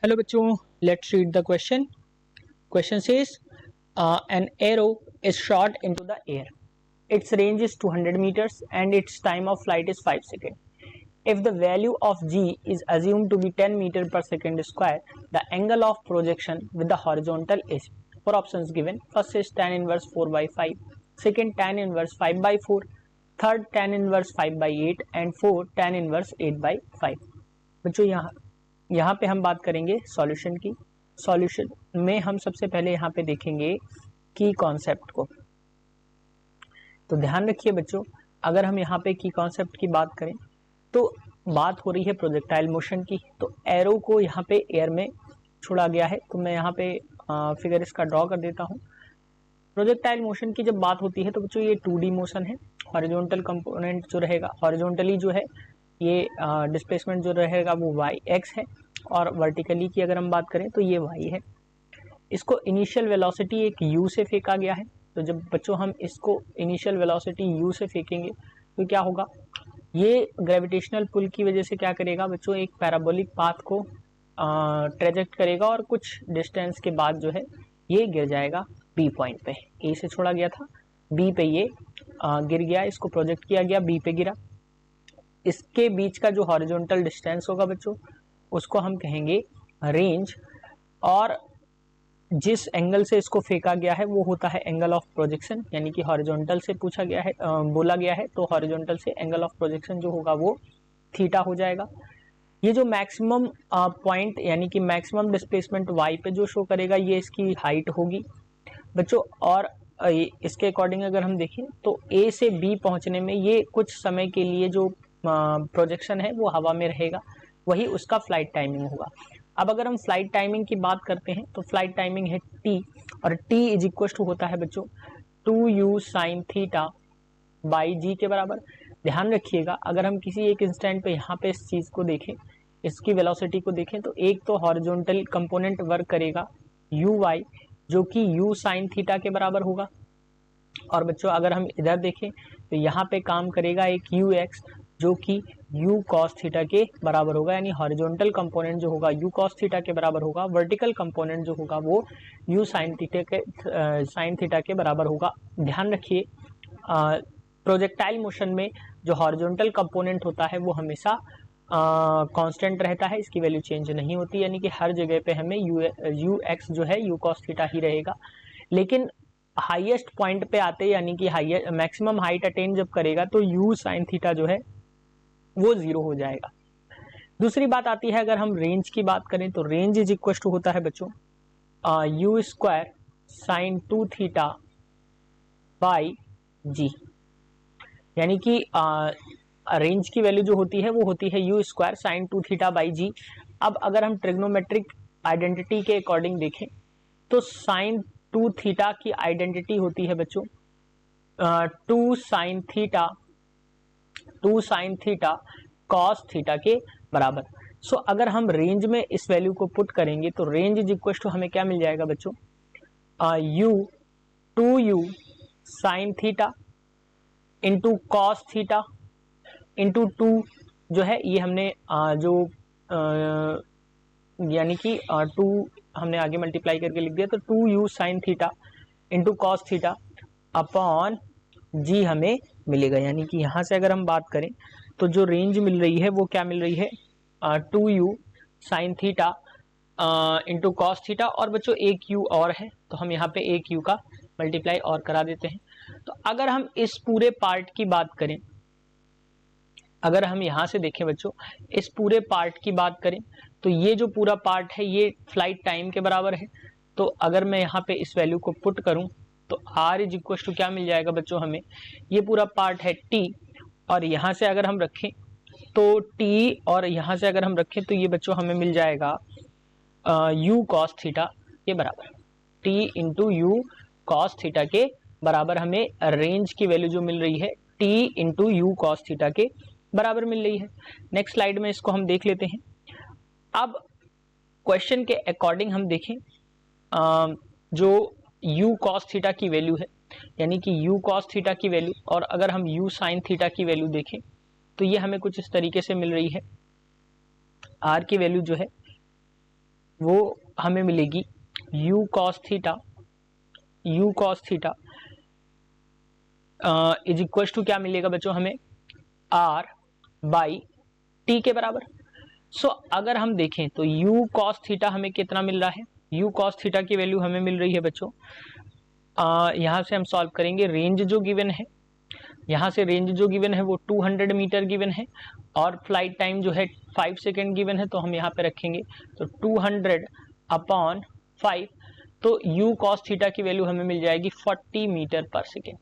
Hello बच्चों, let's read the question. Question says an arrow is shot into the air. Its range is 200 meters and its time of flight is 5 seconds. If the value of g is assumed to be 10 meter per second square, the angle of projection with the horizontal is. Four options given. First is tan inverse 4 by 5. Second, tan inverse 5 by 4. Third, tan inverse 5 by 8. And fourth, tan inverse 8 by 5. बच्चों यहाँ पे हम बात करेंगे solution की. Solution में हम सबसे पहले यहाँ पे देखेंगे की कॉन्सेप्ट को. तो ध्यान रखिए बच्चों, अगर हम यहाँ पे की कॉन्सेप्ट की बात करें तो बात हो रही है प्रोजेक्टाइल मोशन की. तो एरो को यहाँ पे एयर में छोड़ा गया है. तो मैं यहाँ पे फिगर इसका ड्रॉ कर देता हूँ. प्रोजेक्टाइल मोशन की जब बात होती है तो बच्चों ये 2D मोशन है. हॉरिजॉन्टल कंपोनेंट जो रहेगा, हॉरिजॉन्टली जो है ये डिस्प्लेसमेंट जो रहेगा वो वाई एक्स है, और वर्टिकली की अगर हम बात करें तो ये वाई है. इसको इनिशियल वेलोसिटी एक यू से फेंका गया है. तो जब बच्चों हम इसको इनिशियल वेलोसिटी यू से फेंकेंगे तो क्या होगा, ये ग्रेविटेशनल पुल की वजह से क्या करेगा बच्चों, एक पैराबोलिक पाथ को ट्रेजेक्ट करेगा और कुछ डिस्टेंस के बाद जो है ये गिर जाएगा बी पॉइंट पे. ए से छोड़ा गया था, बी पे ये गिर गया, इसको प्रोजेक्ट किया गया, बी पे गिरा. इसके बीच का जो हॉरिजॉन्टल डिस्टेंस होगा बच्चों उसको हम कहेंगे रेंज, और जिस एंगल से इसको फेंका गया है वो होता है एंगल ऑफ प्रोजेक्शन. यानी कि हॉरिजॉन्टल से पूछा गया है, बोला गया है, तो हॉरिजॉन्टल से एंगल ऑफ प्रोजेक्शन जो होगा वो थीटा हो जाएगा. ये जो मैक्सिमम पॉइंट यानी कि मैक्सिमम डिस्प्लेसमेंट वाई पे जो शो करेगा ये इसकी हाइट होगी बच्चों. और इसके अकॉर्डिंग अगर हम देखें तो ए से बी पहुंचने में ये कुछ समय के लिए जो प्रोजेक्शन है वो हवा में रहेगा, वही उसका फ्लाइट टाइमिंग होगा. अब अगर हम फ्लाइट टाइमिंग की बात करते हैं तो फ्लाइट टाइमिंग है टी, और टी इज इक्वल टू होता है बच्चों 2u साइन थीटा बाई जी के बराबर. ध्यान रखिएगा, अगर हम किसी एक इंस्टेंट पे यहाँ पे इस चीज को देखें, इसकी वेलोसिटी को देखें, तो एक तो हॉरिजॉन्टल कंपोनेंट वर्क करेगा यू वाई जो कि यू साइन थीटा के बराबर होगा, और बच्चों अगर हम इधर देखें तो यहाँ पे काम करेगा एक यू एक्स जो कि u cos थीटा के बराबर होगा. यानी हॉरिजॉन्टल कंपोनेंट जो होगा u cos थीटा के बराबर होगा, वर्टिकल कंपोनेंट जो होगा वो u साइन थीटा के बराबर होगा. ध्यान रखिए, प्रोजेक्टाइल मोशन में जो हॉरिजॉन्टल कंपोनेंट होता है वो हमेशा कांस्टेंट रहता है, इसकी वैल्यू चेंज नहीं होती. यानी कि हर जगह पे हमें यू एक्स जो है u cos थीटा ही रहेगा. लेकिन हाईएस्ट पॉइंट पे आते यानी कि मैक्सिमम हाइट अटेन जब करेगा तो u साइन थीटा जो है वो 0 हो जाएगा. दूसरी बात आती है, अगर हम रेंज की बात करें तो रेंज इज इक्वल टू होता है बच्चों u square sine 2 theta by g. यानी कि रेंज की वैल्यू जो होती है वो होती है u square sine 2 theta by g. अब अगर हम ट्रिग्नोमेट्रिक आइडेंटिटी के अकॉर्डिंग देखें तो साइन 2 थीटा की आइडेंटिटी होती है बच्चों 2 साइन थीटा कॉस थीटा के बराबर. सो अगर हम रेंज में इस वैल्यू को पुट करेंगे तो रेंज इज इक्वल टू हमें क्या मिल जाएगा बच्चों, you 2u sine theta into cos theta into 2 जो है ये हमने जो यानी कि 2 हमने आगे मल्टीप्लाई करके लिख दिया, तो 2u sine theta into cos theta upon g हमें मिलेगा. यानी कि यहाँ से अगर हम बात करें तो जो रेंज मिल रही है वो क्या मिल रही है 2u sine theta into cos theta, और बच्चों एक u और है तो हम यहाँ पे एक u का मल्टीप्लाई और करा देते हैं. तो अगर हम इस पूरे पार्ट की बात करें, अगर हम यहाँ से देखें बच्चों इस पूरे पार्ट की बात करें तो ये जो पूरा पार्ट है ये फ्लाइट टाइम के बराबर है. तो अगर मैं यहाँ पे इस वैल्यू को पुट करूं तो r इज इक्वल टू क्या मिल जाएगा बच्चों, हमें ये पूरा पार्ट है t, और यहाँ से अगर हम रखें तो t, और यहाँ से अगर हम रखें तो ये बच्चों हमें मिल जाएगा u cos थीटा के बराबर. t into you cos theta के बराबर हमें रेंज की वैल्यू जो मिल रही है t into you cos theta के बराबर मिल रही है. नेक्स्ट स्लाइड में इसको हम देख लेते हैं. अब क्वेश्चन के अकॉर्डिंग हम देखें जो u cos थीटा की वैल्यू है, यानी कि u cos थीटा की वैल्यू, और अगर हम u sin थीटा की वैल्यू देखें तो ये हमें कुछ इस तरीके से मिल रही है. r की वैल्यू जो है वो हमें मिलेगी u cos theta is equal to क्या मिलेगा बच्चों हमें r बाई t के बराबर। सो अगर हम देखें तो u cos थीटा हमें कितना मिल रहा है, u cos थीटा की वैल्यू हमें मिल रही है बच्चों, यहाँ से हम सॉल्व करेंगे, रेंज जो गिवन है, यहाँ से रेंज जो गिवन है वो 200 मीटर गिवन है और फ्लाइट टाइम जो है 5 सेकेंड गिवन है, तो हम यहाँ पे रखेंगे तो 200 अपॉन 5, तो u cos थीटा की वैल्यू हमें मिल जाएगी 40 मीटर पर सेकेंड,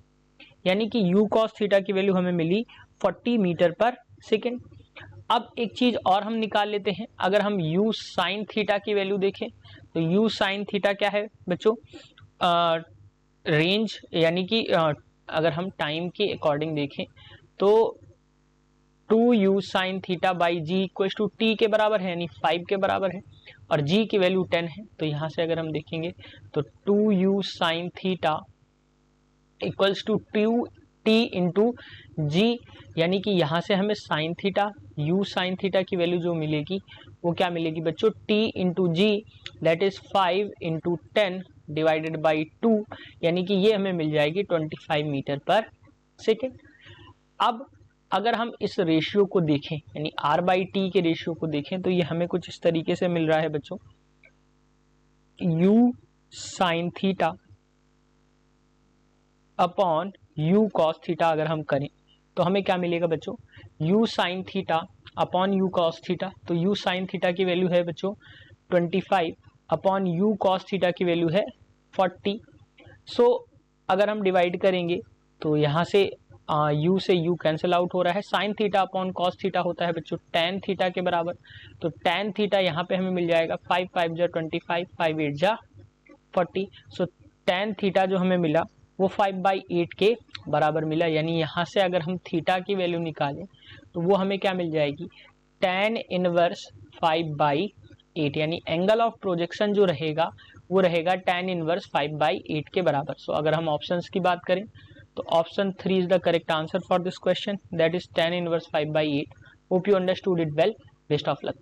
यानी कि u cos थीटा की वैल्यू हमें मिली 40 मीटर पर सेकेंड। अब एक चीज और हम निकाल लेते हैं, अगर हम u sin थीटा की वैल्यू देखें तो u sin थीटा क्या है बच्चों, रेंज, यानी कि अगर हम टाइम के अकॉर्डिंग देखें तो 2u sin theta by G equal to T के बराबर है, यानी 5 के बराबर है, और g की वैल्यू 10 है, तो यहाँ से अगर हम देखेंगे तो 2u sin theta equals to t into g, यानी कि यहाँ से हमें sine theta, u sine theta की वैल्यू जो मिलेगी वो क्या मिलेगी बच्चों, t into g, that is 5 into 10 divided by 2, यानी कि ये हमें मिल जाएगी 25 मीटर पर सेकेंड। अब अगर हम इस रेशियो को देखें, यानी r बाई टी के रेशियो को देखें, तो ये हमें कुछ इस तरीके से मिल रहा है बच्चों, u sine theta upon u cos theta अगर हम करें तो हमें क्या मिलेगा बच्चों, u sin theta upon u cos theta, तो u sin थीटा की वैल्यू है बच्चों 25 अपॉन u cos थीटा की वैल्यू है 40। सो अगर हम डिवाइड करेंगे तो यहाँ से u से u कैंसिल आउट हो रहा है, sin theta upon cos theta होता है बच्चों tan थीटा के बराबर, तो tan थीटा यहाँ पे हमें मिल जाएगा 5 5 जा 25, 5 8 जा 40, सो tan थीटा जो हमें मिला वो 5/8 के बराबर मिला, यानी यहाँ से अगर हम थीटा की वैल्यू निकालें तो वो हमें क्या मिल जाएगी, tan इनवर्स 5/8, यानी एंगल ऑफ प्रोजेक्शन जो रहेगा वो रहेगा tan इनवर्स 5/8 के बराबर। सो अगर हम ऑप्शंस की बात करें तो option 3 is the correct answer for this question, that is tan inverse 5/8। Hope you understood it well, best of luck.